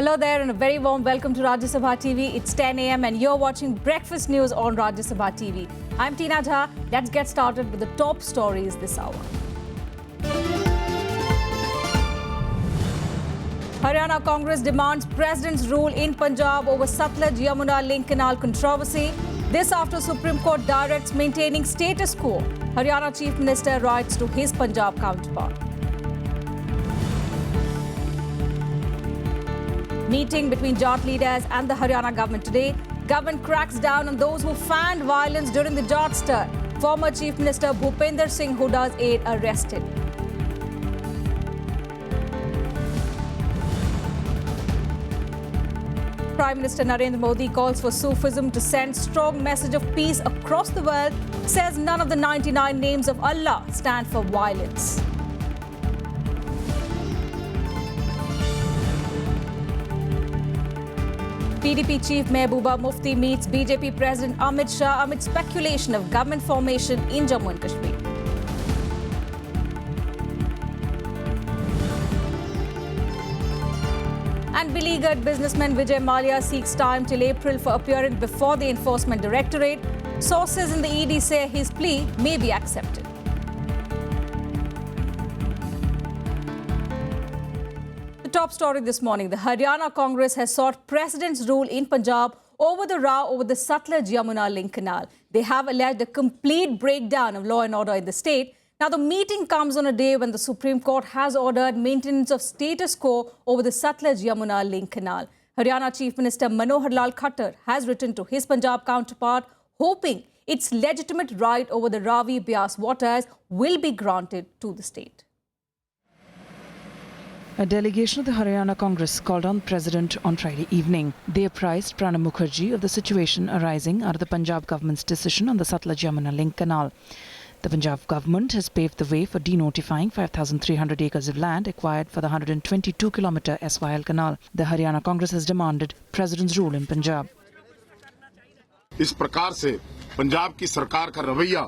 Hello there and a very warm welcome to Rajya Sabha TV. It's 10 a.m. and you're watching Breakfast News on Rajya Sabha TV. I'm Tina Jha. Let's get started with the top stories this hour. Haryana Congress demands President's rule in Punjab over Satluj-Yamuna link canal controversy. This after Supreme Court directs maintaining status quo. Haryana Chief Minister writes to his Punjab counterpart. Meeting between Jat leaders and the Haryana government today. Government cracks down on those who fanned violence during the Jat stir. Former Chief Minister Bhupinder Singh Huda's aide arrested. Prime Minister Narendra Modi calls for Sufism to send strong message of peace across the world. Says none of the 99 names of Allah stand for violence. PDP Chief Mehbooba Mufti meets BJP President Amit Shah amid speculation of government formation in Jammu and Kashmir. And beleaguered businessman Vijay Mallya seeks time till April for appearing before the Enforcement Directorate. Sources in the ED say his plea may be accepted. The top story this morning, the Haryana Congress has sought President's rule in Punjab over the row over the Satluj-Yamuna link canal. They have alleged a complete breakdown of law and order in the state. Now, the meeting comes on a day when the Supreme Court has ordered maintenance of status quo over the Satluj-Yamuna link canal. Haryana Chief Minister Manohar Lal Khattar has written to his Punjab counterpart, hoping its legitimate right over the Ravi-Beas waters will be granted to the state. A delegation of the Haryana Congress called on the President on Friday evening. They apprised Pranab Mukherjee of the situation arising out of the Punjab government's decision on the Satluj-Yamuna link canal. The Punjab government has paved the way for denotifying 5,300 acres of land acquired for the 122-kilometre SYL canal. The Haryana Congress has demanded President's rule in Punjab. इस प्रकार से पंजाब की सरकार का रवैया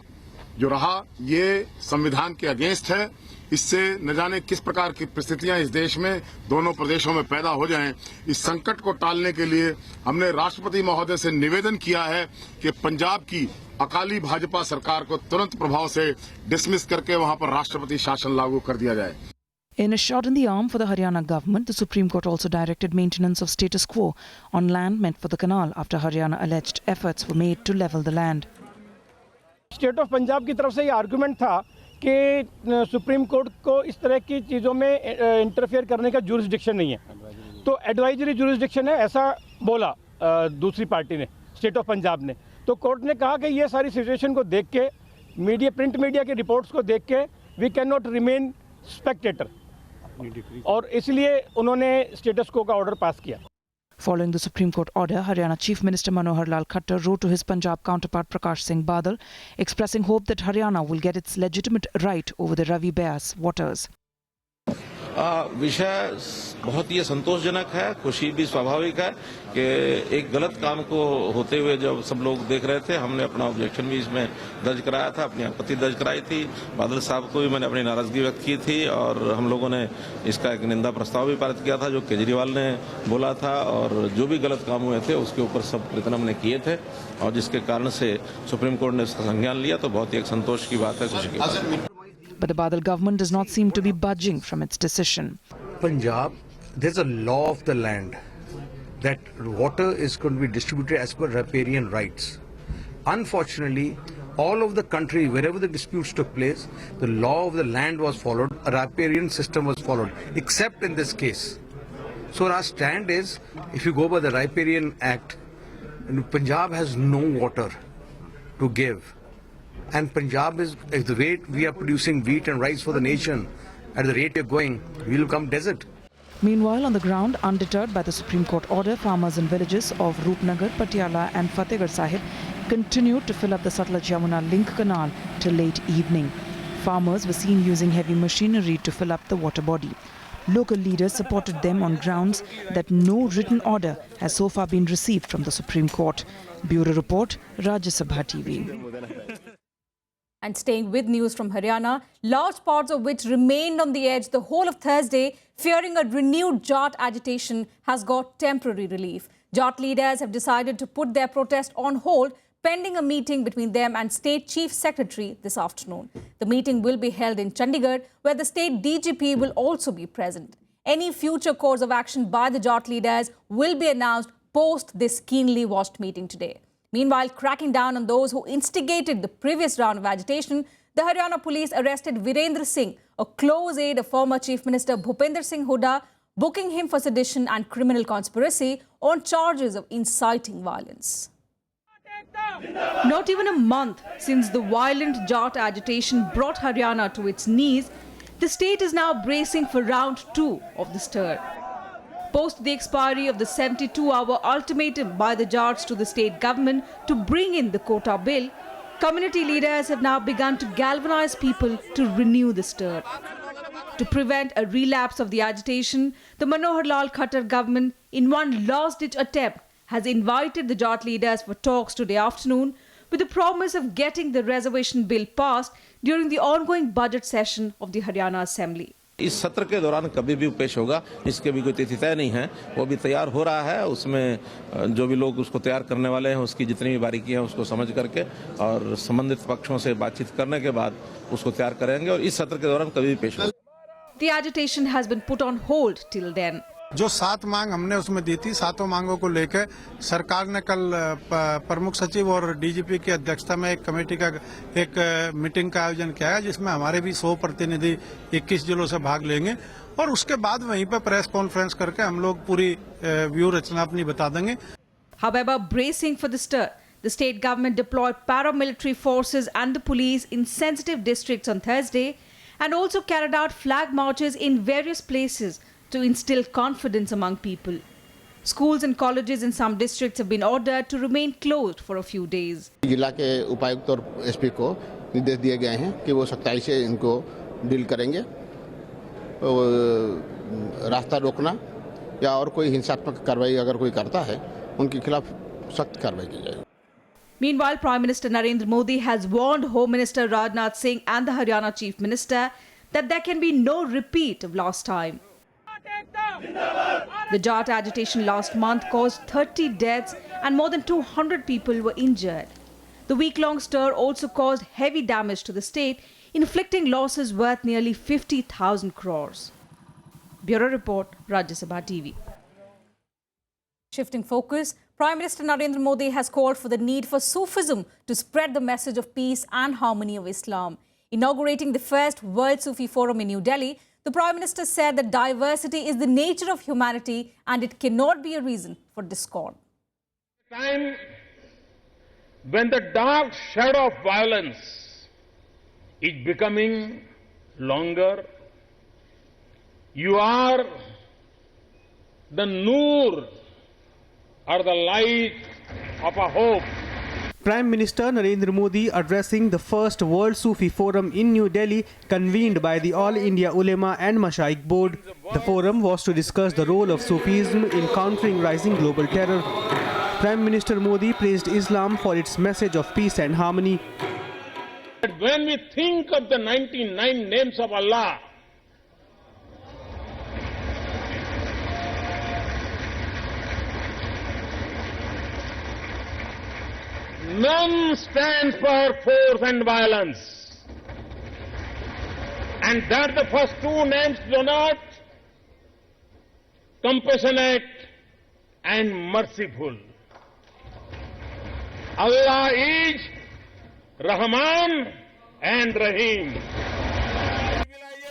जो रहा ये संविधान के अगेंस्ट है. इससे न जाने किस प्रकार की परिस्थितियां इस देश में दोनों प्रदेशों में पैदा हो जाएं. इस संकट को टालने के लिए हमने राष्ट्रपति महोदय से निवेदन किया है कि पंजाब की अकाली भाजपा सरकार को तुरंत प्रभाव से डिसमिस करके वहां पर राष्ट्रपति शासन लागू कर दिया जाए. In a shot in the arm for the Haryana government, the Supreme Court also directed maintenance of status quo on land meant for the canal after Haryana alleged efforts were made to level the land. State of Punjab की तरफ से ये argument था कि supreme court को इस तरह की चीज़ों में इंटरफेयर करने का जुरिस्डिक्शन नहीं है, तो एडवाइजरी जुरिस्डिक्शन है, ऐसा बोला दूसरी पार्टी ने, स्टेट ऑफ पंजाब ने. तो कोर्ट ने कहा कि ये सारी सिचुएशन को देख के, प्रिंट मीडिया के रिपोर्ट्स को देख के we can not remain spectator, और इसलिए उन्होंने स्टेटस को का ऑर्डर पास किया. Following the Supreme Court order, Haryana Chief Minister Manohar Lal Khattar wrote to his Punjab counterpart Prakash Singh Badal, expressing hope that Haryana will get its legitimate right over the Ravi-Beas waters. विषय बहुत ही संतोषजनक है, खुशी भी स्वाभाविक है कि एक गलत काम को होते हुए जब सब लोग देख रहे थे, हमने अपना ऑब्जेक्शन भी इसमें दर्ज कराया था, अपनी आपत्ति दर्ज कराई थी. बादल साहब को भी मैंने अपनी नाराजगी व्यक्त की थी और हम लोगों ने इसका एक निंदा प्रस्ताव भी पारित किया था जो केजरीवाल ने बोला था, और जो भी गलत काम हुए थे उसके ऊपर सब प्रयत्न हमने किए थे, और जिसके कारण से सुप्रीम कोर्ट ने इसका संज्ञान लिया. तो बहुत ही एक संतोष की बात है, खुशी की बात है. But the Badal government does not seem to be budging from its decision. Punjab, there's a law of the land that water is going to be distributed as per riparian rights. Unfortunately, all over the country, wherever the disputes took place, the law of the land was followed, a riparian system was followed, except in this case. So our stand is, if you go by the Riparian Act, Punjab has no water to give. And Punjab is, if the rate we are producing wheat and rice for the nation, at the rate we are going, we will become desert. Meanwhile, on the ground, undeterred by the Supreme Court order, farmers in villages of Roopnagar, Patiala and Fatehgarh Sahib continued to fill up the Satluj-Yamuna link canal till late evening. Farmers were seen using heavy machinery to fill up the water body. Local leaders supported them on grounds that no written order has so far been received from the Supreme Court. Bureau Report, Rajya Sabha TV. And staying with news from Haryana, large parts of which remained on the edge the whole of Thursday, fearing a renewed Jat agitation, has got temporary relief. Jat leaders have decided to put their protest on hold pending a meeting between them and State Chief Secretary this afternoon. The meeting will be held in Chandigarh, where the State DGP will also be present. Any future course of action by the Jat leaders will be announced post this keenly watched meeting today. Meanwhile, cracking down on those who instigated the previous round of agitation, the Haryana police arrested Virendra Singh, a close aide of former Chief Minister Bhupender Singh Hooda, booking him for sedition and criminal conspiracy on charges of inciting violence. Not even a month since the violent Jat agitation brought Haryana to its knees, the state is now bracing for round 2 of the stir. Post the expiry of the 72-hour ultimatum by the Jats to the state government to bring in the quota bill, community leaders have now begun to galvanize people to renew the stir. To prevent a relapse of the agitation, the Manohar Lal Khattar government, in one last-ditch attempt, has invited the Jat leaders for talks today afternoon with the promise of getting the reservation bill passed during the ongoing budget session of the Haryana Assembly. इस सत्र के दौरान कभी भी पेश होगा, इसके भी कोई तिथि तय नहीं है, वो भी तैयार हो रहा है। उसमें जो भी लोग उसको तैयार करने वाले हैं, उसकी जितनी भी बारीकी है उसको समझ करके और संबंधित पक्षों से बातचीत करने के बाद उसको तैयार करेंगे और इस सत्र के दौरान कभी भी पेश होगा। The agitation has been put on hold till then. जो 7 मांग हमने उसमें दी थी, 7 मांगों को लेकर सरकार ने कल प्रमुख सचिव और डीजीपी की अध्यक्षता में एक कमेटी का एक मीटिंग का आयोजन किया है, जिसमें हमारे भी 100 प्रतिनिधि 21 जिलों से भाग लेंगे और उसके बाद वहीं पर प्रेस कॉन्फ्रेंस करके हम लोग पूरी व्यू रचना अपनी बता देंगे। However, bracing for the stir, the state government deployed paramilitary forces and the police in sensitive districts on Thursday and also carried out flag marches in various places to instill confidence among people. Schools and colleges in some districts have been ordered to remain closed for a few days. जिला के उपायुक्त और SP को निर्देश दिए गए हैं कि वो 27 से इनको डील करेंगे। रास्ता रोकना या और कोई हिंसात्मक कार्रवाई अगर कोई करता है, उनके खिलाफ सख्त कार्रवाई की जाएगी। Meanwhile, Prime Minister Narendra Modi has warned Home Minister Rajnath Singh and the Haryana Chief Minister that there can be no repeat of last time. The Jat agitation last month caused 30 deaths and more than 200 people were injured. The week-long stir also caused heavy damage to the state, inflicting losses worth nearly 50,000 crores. Bureau Report, Rajya Sabha TV. Shifting focus, Prime Minister Narendra Modi has called for the need for Sufism to spread the message of peace and harmony of Islam. Inaugurating the first World Sufi Forum in New Delhi, the Prime Minister said that diversity is the nature of humanity and it cannot be a reason for discord. Time when the dark shadow of violence is becoming longer, you are the noor or the light of a hope. Prime Minister Narendra Modi addressing the first World Sufi Forum in New Delhi, convened by the All India Ulema and Mashaikh Board. The forum was to discuss the role of Sufism in countering rising global terror. Prime Minister Modi praised Islam for its message of peace and harmony. When we think of the 99 names of Allah, none stands for force and violence. And that the first 2 names denote compassionate and merciful. Allah is Rahman and Rahim.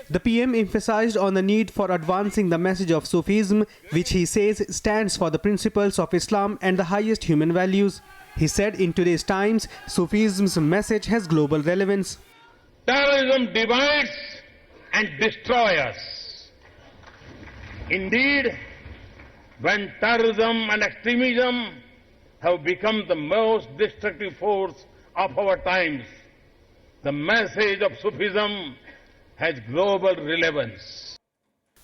The PM emphasized on the need for advancing the message of Sufism, which he says stands for the principles of Islam and the highest human values. He said in today's times, Sufism's message has global relevance. Terrorism divides and destroys us. Indeed, when terrorism and extremism have become the most destructive force of our times, the message of Sufism has global relevance.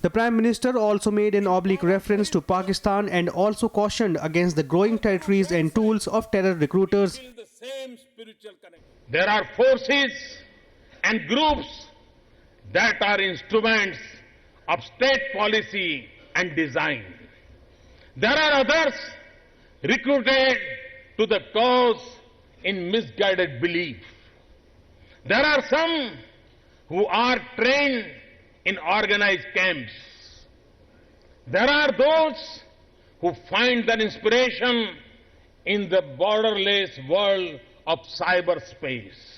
The Prime Minister also made an oblique reference to Pakistan and also cautioned against the growing territories and tools of terror recruiters. There are forces and groups that are instruments of state policy and design. There are others recruited to the cause in misguided belief. There are some who are trained in organized camps. There are those who find their inspiration in the borderless world of cyberspace.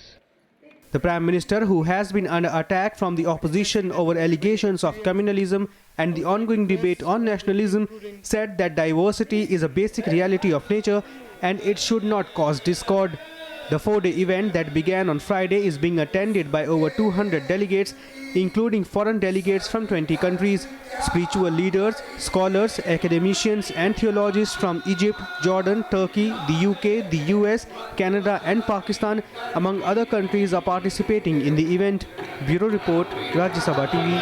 The Prime Minister, who has been under attack from the opposition over allegations of communalism and the ongoing debate on nationalism, said that diversity is a basic reality of nature and it should not cause discord. The 4-day event that began on Friday is being attended by over 200 delegates, including foreign delegates from 20 countries, spiritual leaders, scholars, academicians and theologians from Egypt, Jordan, Turkey, the UK, the US, Canada and Pakistan, among other countries, are participating in the event. Bureau Report, Rajya Sabha TV.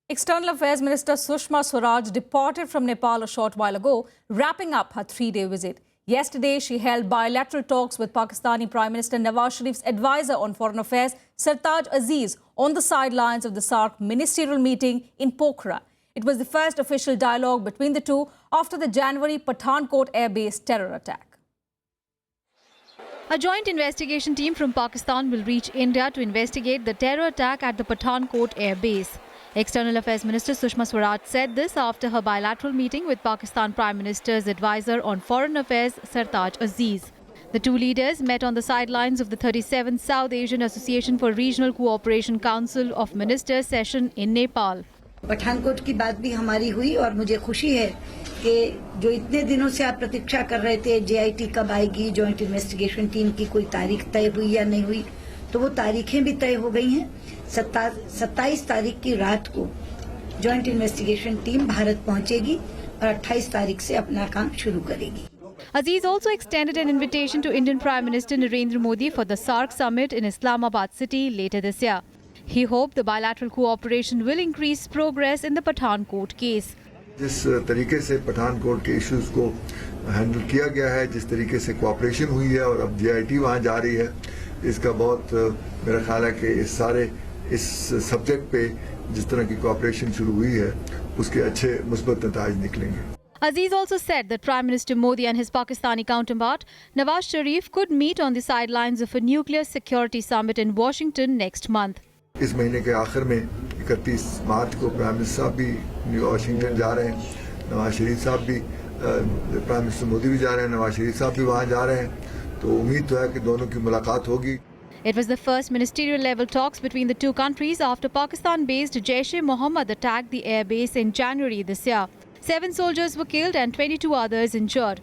External Affairs Minister Sushma Swaraj departed from Nepal a short while ago, wrapping up her 3-day visit. Yesterday, she held bilateral talks with Pakistani Prime Minister Nawaz Sharif's advisor on foreign affairs, Sartaj Aziz, on the sidelines of the SAARC ministerial meeting in Pokhara. It was the first official dialogue between the two after the January Pathankot Air Base terror attack. A joint investigation team from Pakistan will reach India to investigate the terror attack at the Pathankot Air Base. External Affairs Minister Sushma Swaraj said this after her bilateral meeting with Pakistan Prime Minister's advisor on foreign affairs, Sartaj Aziz. The two leaders met on the sidelines of the 37th South Asian Association for Regional Cooperation Council of Ministers session in Nepal. Pathankot की बात भी हमारी हुई और मुझे खुशी है कि जो इतने दिनों से आप प्रतीक्षा कर रहे थे जेआईटी कब आएगी, जॉइंट इन्वेस्टिगेशन टीम की कोई तारीख तय हुई या नहीं हुई, तो वो तारीखें भी तय हो गई हैं। 27 तारीख की रात को जॉइंट इन्वेस्टिगेशन टीम भारत पहुंचेगी और 28 तारीख से अपना काम शुरू करेगी। Aziz also extended an invitation to Indian Prime Minister Narendra Modi for the SAARC summit in Islamabad city later this year. He hoped the bilateral cooperation will increase progress in the Pathankot case. जिस तरीके से पठानकोट के issues को handle किया गया है, जिस तरीके से कोऑपरेशन हुई है और अब जेआईटी वहां जा रही है, इसका बहुत मेरा ख्याल है कि इस सब्जेक्ट पे जिस तरह की कोऑपरेशन शुरू हुई है उसके अच्छे मुस्बत नताइज निकलेंगे। Aziz also said that Prime Minister Modi and his Pakistani counterpart Nawaz Sharif could meet on the sidelines of a nuclear security summit in Washington next month. इस महीने के आखिर में 31 मार्च को प्राइम मिनिस्टर साहब भी वाशिंगटन जा रहे हैं, नवाज शरीफ साहब भी, प्राइम मिनिस्टर मोदी भी जा रहे हैं, नवाज शरीफ साहब भी वहां जा रहे हैं, तो उम्मीद तो है कि दोनों की मुलाकात होगी। It was the first ministerial level talks between the two countries after Pakistan-based Jaish-e-Mohammed attacked the air base in January this year. 7 soldiers were killed and 22 others injured.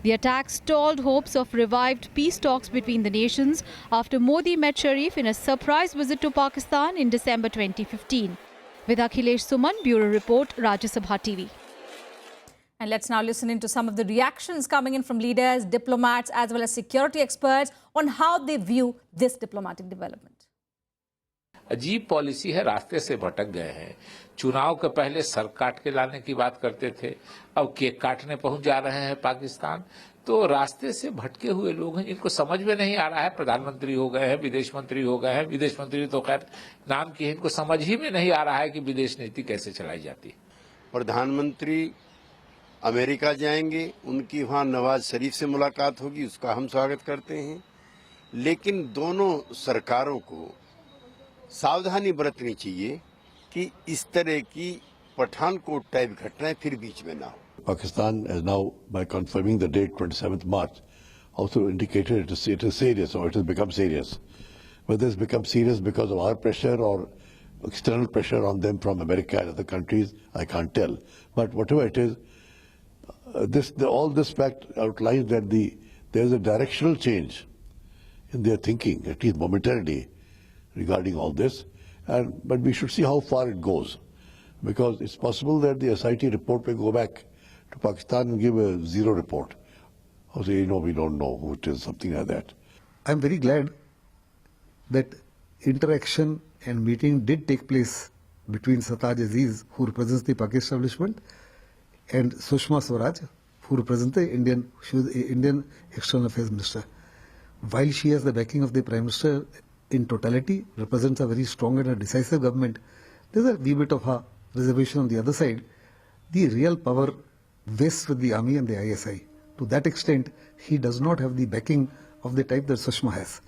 The attack stalled hopes of revived peace talks between the nations after Modi met Sharif in a surprise visit to Pakistan in December 2015. With Akhilesh Suman, Bureau Report, Rajya Sabha TV. And let's now listen into some of the reactions coming in from leaders, diplomats, as well as security experts on how they view this diplomatic development. अजीब policy है, रास्ते से भटक गए हैं। चुनाव के पहले सर काट के लाने की बात करते थे, अब केक काटने पहुंच जा रहे हैं पाकिस्तान। तो रास्ते से भटके हुए लोग हैं, इनको समझ में नहीं आ रहा है। प्रधानमंत्री हो गए हैं, विदेश मंत्री हो गए हैं, विदेश मंत्री तो खैर नाम की है, इनको समझ ही में नहीं आ रहा है कि विदेश नीति कैसे चलाई जाती है। प्रधानमंत्री अमेरिका जाएंगे, उनकी वहां नवाज शरीफ से मुलाकात होगी, उसका हम स्वागत करते हैं, लेकिन दोनों सरकारों को सावधानी बरतनी चाहिए कि इस तरह की पठानकोट टाइप घटनाएं फिर बीच में ना हो। Pakistan has now, by confirming the date 27th March, also indicated it is serious, or it has become serious. Whether it's become serious because of our pressure or external pressure on them from America and other countries, I can't tell. But whatever it is, all this fact outlines that there is a directional change in their thinking, at least momentarily, regarding all this. But we should see how far it goes, because it's possible that the SIT report may go back to Pakistan and give a zero report, or say, no, we don't know who it is, something like that. I'm very glad that interaction and meeting did take place between Sartaj Aziz, who represents the Pakistan establishment, and Sushma Swaraj, who represents the Indian External Affairs Minister. while she has the backing of the Prime Minister in totality, represents a very strong and a decisive government, there's a wee bit of a reservation on the other side. The real power vests with the army and the ISI. To that extent, he does not have the backing of the type that Sushma has.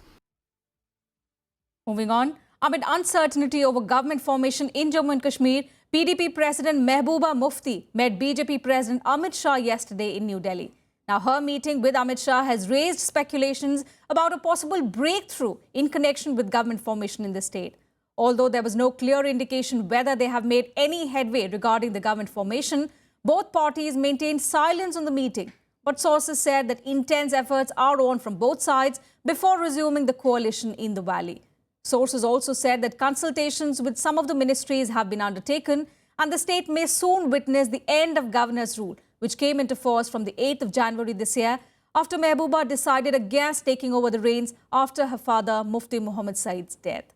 Moving on, amid uncertainty over government formation in Jammu and Kashmir, PDP President Mehbooba Mufti met BJP President Amit Shah yesterday in New Delhi. Now, her meeting with Amit Shah has raised speculations about a possible breakthrough in connection with government formation in the state. Although there was no clear indication whether they have made any headway regarding the government formation, both parties maintained silence on the meeting. But sources said that intense efforts are on from both sides before resuming the coalition in the valley. Sources also said that consultations with some of the ministries have been undertaken and the state may soon witness the end of governor's rule, which came into force from the 8th of January this year after Mehbooba decided against taking over the reins after her father Mufti Muhammad Saeed's death.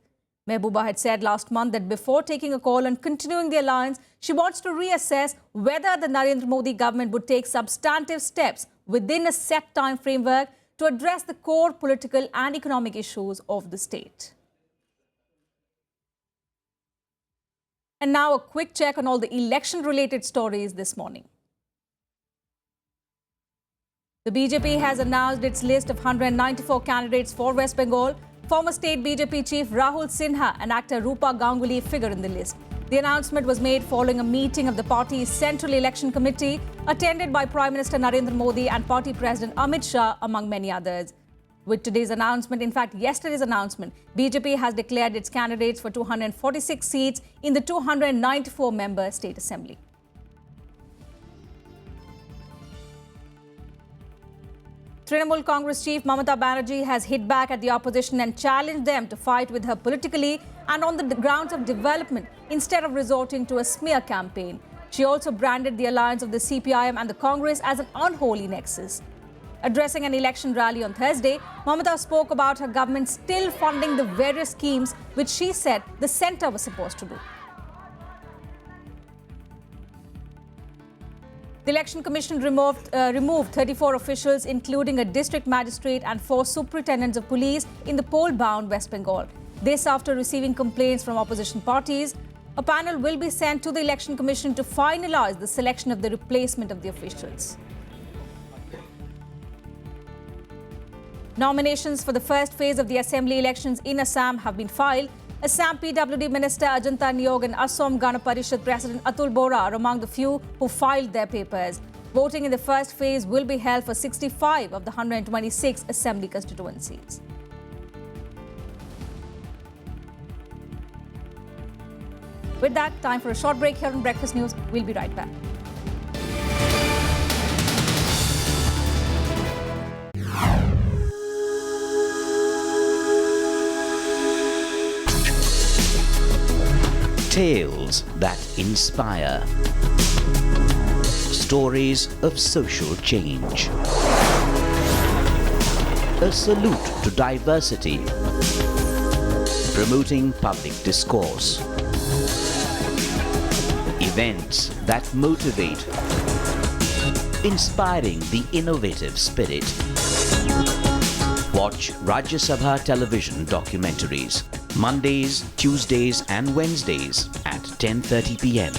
Mehbooba had said last month that before taking a call on continuing the alliance, she wants to reassess whether the Narendra Modi government would take substantive steps within a set time framework to address the core political and economic issues of the state. And now a quick check on all the election-related stories this morning. The BJP has announced its list of 194 candidates for West Bengal. Former state BJP chief Rahul Sinha and actor Rupa Ganguly figure in the list. The announcement was made following a meeting of the party's Central Election Committee, attended by Prime Minister Narendra Modi and party President Amit Shah, among many others. With today's announcement, in fact, yesterday's announcement, BJP has declared its candidates for 246 seats in the 294-member State Assembly. Trinamool Congress chief Mamata Banerjee has hit back at the opposition and challenged them to fight with her politically and on the grounds of development instead of resorting to a smear campaign. She also branded the alliance of the CPIM and the Congress as an unholy nexus. Addressing an election rally on Thursday, Mamata spoke about her government still funding the various schemes which she said the centre was supposed to do. The Election Commission removed 34 officials, including a district magistrate and 4 superintendents of police in the poll-bound West Bengal. This after receiving complaints from opposition parties. A panel will be sent to the Election Commission to finalise the selection of the replacement of the officials. Nominations for the first phase of the assembly elections in Assam have been filed. Assam PWD Minister Ajanta Niyog and Assam Gana Parishad President Atul Bora are among the few who filed their papers. Voting in the first phase will be held for 65 of the 126 assembly constituencies. With that, time for a short break here on Breakfast News. We'll be right back. Tales that inspire. Stories of social change. A salute to diversity. Promoting public discourse. Events that motivate. Inspiring the innovative spirit. Watch Rajya Sabha television documentaries. Mondays, Tuesdays and Wednesdays at 10:30 p.m.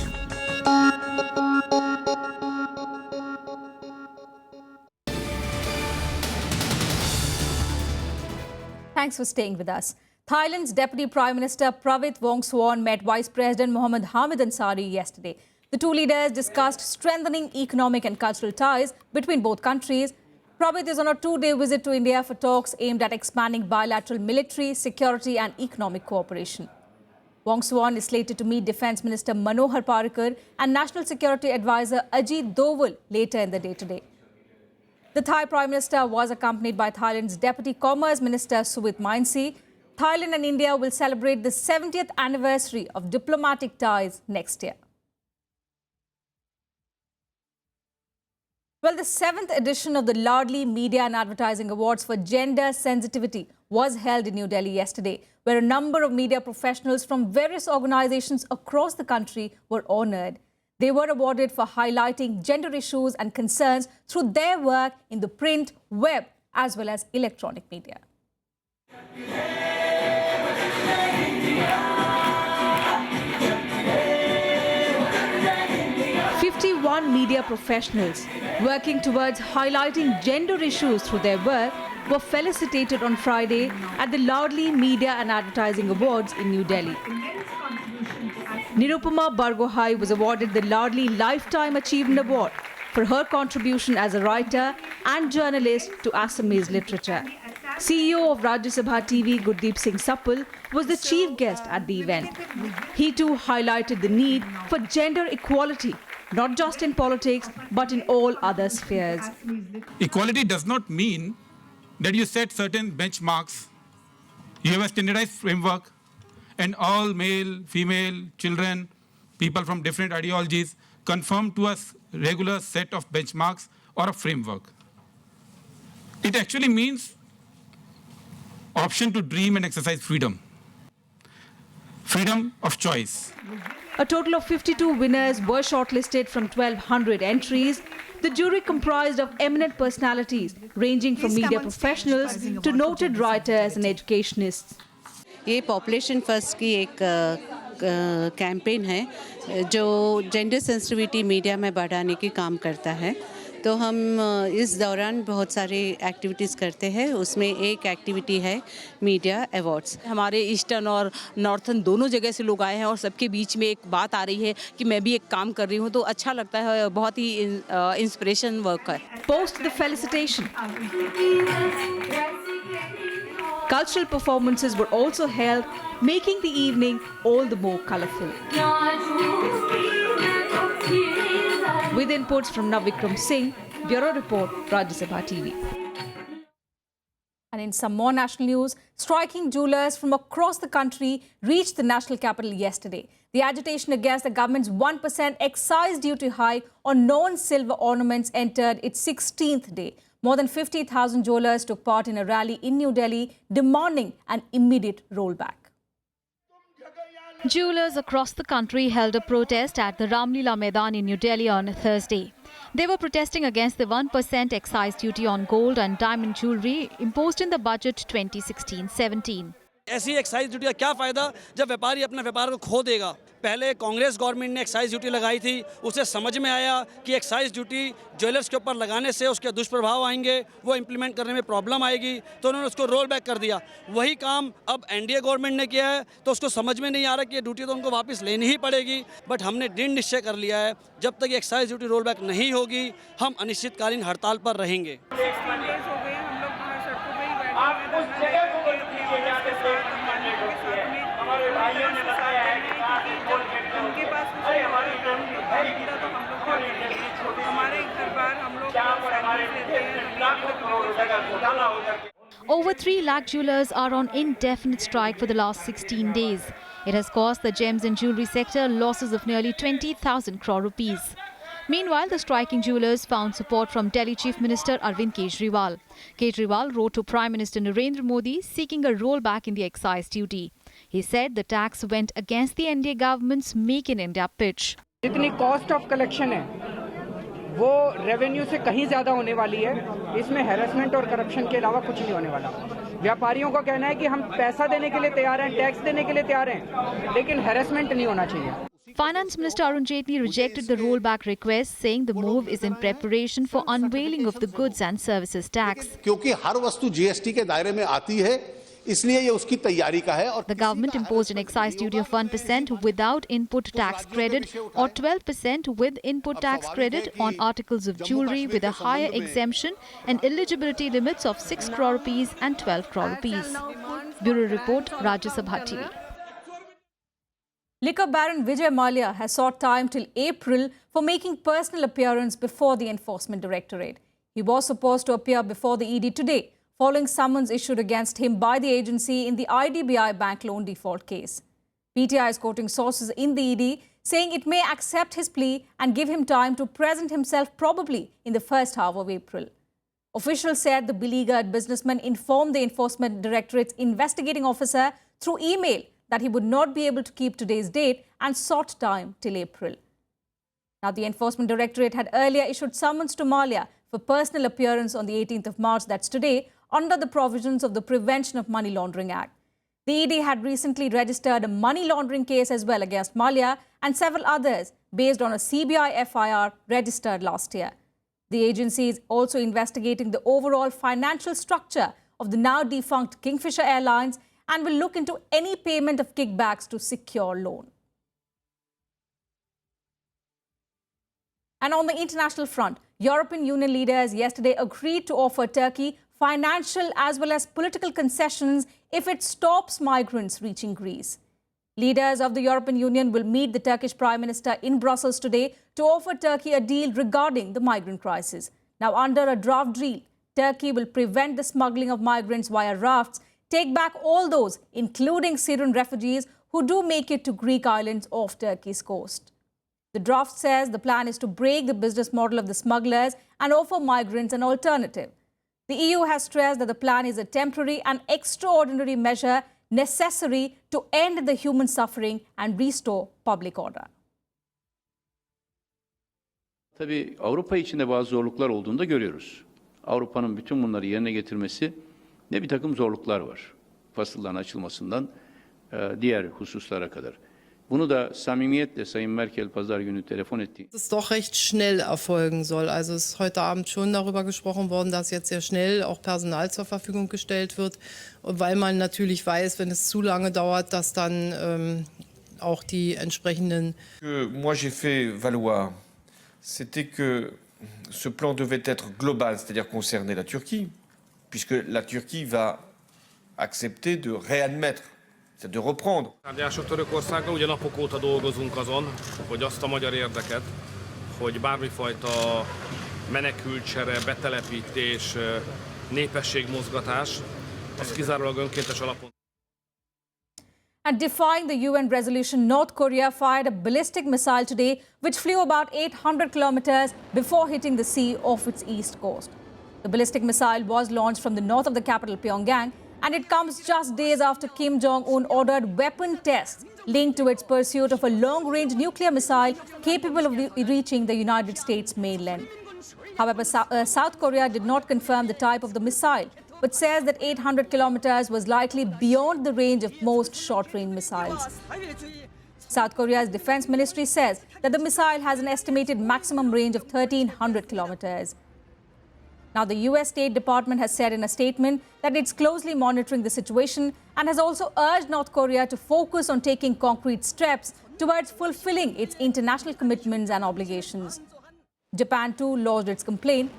Thanks for staying with us. Thailand's Deputy Prime Minister Pravit Vongsuwan met Vice President Mohammed Hamid Ansari yesterday. The two leaders discussed strengthening economic and cultural ties between both countries. Pravit is on a 2-day visit to India for talks aimed at expanding bilateral military, security and economic cooperation. Vongsuwan is slated to meet Defence Minister Manohar Parrikar and National Security Advisor Ajit Doval later in the day today. The Thai Prime Minister was accompanied by Thailand's Deputy Commerce Minister Suwit Mainsi. Thailand and India will celebrate the 70th anniversary of diplomatic ties next year. Well, the 7th edition of the Ladli Media and Advertising Awards for Gender Sensitivity was held in New Delhi yesterday, where a number of media professionals from various organizations across the country were honored. They were awarded for highlighting gender issues and concerns through their work in the print, web as well as electronic media. "51 media professionals working towards highlighting gender issues through their work were felicitated on Friday at the Loudly Media and Advertising Awards in New Delhi. Nirupama Bargohai was awarded the Loudly Lifetime Achievement Award for her contribution as a writer and journalist to Assamese literature. CEO of Rajya Sabha TV Gurdeep Singh Sapul was the chief guest at the event. He too highlighted the need for gender equality, not just in politics, but in all other spheres. Equality does not mean that you set certain benchmarks, you have a standardized framework, and all male, female, children, people from different ideologies conform to a regular set of benchmarks or a framework. It actually means option to dream and exercise freedom. Freedom of choice. A total of 52 winners were shortlisted from 1,200 entries. The jury comprised of eminent personalities ranging from media professionals to noted writers and educationists. ये population first की एक campaign है जो gender sensitivity media में बढ़ाने की काम करता है। तो हम इस दौरान बहुत सारी एक्टिविटीज़ करते हैं, उसमें एक एक्टिविटी है मीडिया अवार्ड्स। हमारे ईस्टर्न और नॉर्थन दोनों जगह से लोग आए हैं और सबके बीच में एक बात आ रही है कि मैं भी एक काम कर रही हूँ, तो अच्छा लगता है, बहुत ही इंस्पिरेशन वर्क है। Post the felicitation, cultural performances were also held, making the evening all the more colourful. With inputs from Navikram Singh, Bureau Report, Rajya Sabha TV. And in some more national news, striking jewellers from across the country reached the national capital yesterday. The agitation against the government's 1% excise duty hike on non-silver ornaments entered its 16th day. More than 50,000 jewellers took part in a rally in New Delhi, demanding an immediate rollback. Jewellers across the country held a protest at the Ramlila Maidan in New Delhi on Thursday. They were protesting against the 1% excise duty on gold and diamond jewellery imposed in the budget 2016-17. ऐसी excise duty का क्या फ़ायदा जब व्यापारी अपना व्यापार को खो देगा। पहले कांग्रेस गवर्नमेंट ने एक्साइज ड्यूटी लगाई थी, उसे समझ में आया कि एक्साइज ड्यूटी ज्वेलर्स के ऊपर लगाने से उसके दुष्प्रभाव आएंगे, वो इम्प्लीमेंट करने में प्रॉब्लम आएगी, तो उन्होंने उसको रोल बैक कर दिया। वही काम अब एनडीए गवर्नमेंट ने किया है, तो उसको समझ में नहीं आ रहा कि ये ड्यूटी तो उनको वापस लेनी ही पड़ेगी। बट हमने दृढ़ निश्चय कर लिया है, जब तक ये एक्साइज ड्यूटी रोल बैक नहीं होगी, हम अनिश्चितकालीन हड़ताल पर रहेंगे। Over 3 lakh jewellers are on indefinite strike for the last 16 days. It has caused the gems and jewellery sector losses of nearly 20,000 crore rupees. Meanwhile, the striking jewellers found support from Delhi Chief Minister Arvind Kejriwal. Kejriwal wrote to Prime Minister Narendra Modi seeking a rollback in the excise duty. He said the tax went against the NDA government's Make in India pitch. जितनी cost of collection है वो revenue से कहीं ज़्यादा होने वाली है। इसमें हैरेसमेंट और करप्शन के अलावा कुछ नहीं होने वाला। व्यापारियों का कहना है कि हम पैसा देने के लिए तैयार हैं, टैक्स देने के लिए तैयार हैं, लेकिन हैरेसमेंट नहीं होना चाहिए। Finance Minister Arun Jaitley rejected the rollback request, saying the move is in preparation for unveiling of the goods and services tax. क्योंकि हर वस्तु जीएसटी के दायरे में आती है, इसलिए ये उसकी तैयारी का है। और The government imposed an excise duty of 1% without input tax credit or 12% with input tax credit on articles of jewellery with a higher exemption and eligibility limits of 6 crore rupees and 12 crore rupees. Bureau Report, Rajya Sabha TV. Liquor Baron Vijay Mallya has sought time till April for making personal appearance before the Enforcement Directorate. He was supposed to appear before the ED today, following summons issued against him by the agency in the IDBI bank loan default case. PTI is quoting sources in the ED saying it may accept his plea and give him time to present himself probably in the first half of April. Officials said the beleaguered businessman informed the Enforcement Directorate's investigating officer through email that he would not be able to keep today's date and sought time till April. Now, the Enforcement Directorate had earlier issued summons to Mallya for personal appearance on the 18th of March, that's today, under the provisions of the Prevention of Money Laundering Act. The ED had recently registered a money laundering case as well against Mallya and several others based on a CBI FIR registered last year. The agency is also investigating the overall financial structure of the now defunct Kingfisher Airlines and will look into any payment of kickbacks to secure loan. And on the international front, European Union leaders yesterday agreed to offer Turkey financial as well as political concessions if it stops migrants reaching Greece. Leaders of the European Union will meet the Turkish Prime Minister in Brussels today to offer Turkey a deal regarding the migrant crisis. Now, under a draft deal, Turkey will prevent the smuggling of migrants via rafts, take back all those, including Syrian refugees, who do make it to Greek islands off Turkey's coast. The draft says the plan is to break the business model of the smugglers and offer migrants an alternative. The EU has stressed that the plan is a temporary and extraordinary measure necessary to end the human suffering and restore public order. Tabii Avrupa içinde bazı zorluklar olduğunu da görüyoruz. Avrupa'nın bütün bunları yerine getirmesi ne bir takım zorluklar var. Fasılların açılmasından diğer hususlara kadar. Bunu da samimiyetle Sayın Merkel pazar günü telefon etti. Dass es doch recht schnell erfolgen soll. Also es ist heute Abend schon darüber gesprochen worden, dass jetzt sehr schnell auch Personal zur Verfügung gestellt wird, weil man natürlich weiß, wenn es zu lange dauert, dass dann auch die entsprechenden. Moi j'ai fait valoir, c'était que ce plan devait être global, c'est-à-dire concerner la Turquie, puisque la Turquie va accepter de réadmettre, de reprendre. Tárgyalások Törökországgal, ugye napok óta dolgozunk azon, hogy azt a magyar érdeket, hogy bármifajta menekültcsere, betelepítés, népességmozgatás, az kizárólag önkéntes alapon. And defying the UN resolution, North Korea fired a ballistic missile today, which flew about 800 kilometers before hitting the sea off its east coast. The ballistic missile was launched from the north of the capital, Pyongyang, and it comes just days after Kim Jong-un ordered weapon tests linked to its pursuit of a long-range nuclear missile capable of reaching the United States mainland. However, South Korea did not confirm the type of the missile, but says that 800 kilometers was likely beyond the range of most short-range missiles. South Korea's defense ministry says that the missile has an estimated maximum range of 1,300 kilometers. Now, the US State Department has said in a statement that it's closely monitoring the situation and has also urged North Korea to focus on taking concrete steps towards fulfilling its international commitments and obligations. Japan, too, lodged its complaint.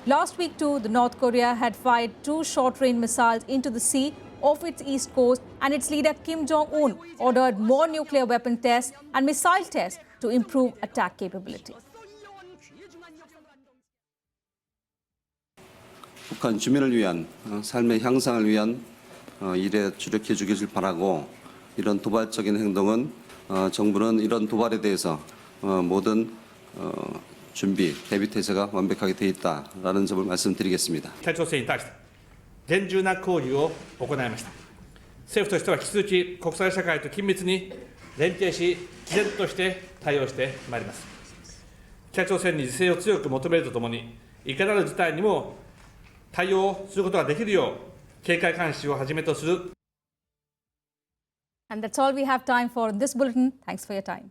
Last week, too, the North Korea had fired 2 short-range missiles into the sea off its east coast, and its leader Kim Jong-un ordered more nuclear weapon tests and missile tests to improve attack capability. 북한 주민을 위한 삶의 향상을 위한 일에 주력해 주길 바라고, 이런 도발적인 행동은 정부는 이런 도발에 대해서 모든 준비, 대비 태세가 완벽하게 돼 있다라는 점을 말씀드리겠습니다. 北朝鮮に対して厳重な抗議を行いました。政府としては引き続き国際社会と緊密に連携し、毅然として対応してまいります。北朝鮮に自制を強く求めるとともに、いかなる事態にも対応することができるよう警戒監視をはじめとする。 And that's all we have time for in this bulletin. Thanks for your time.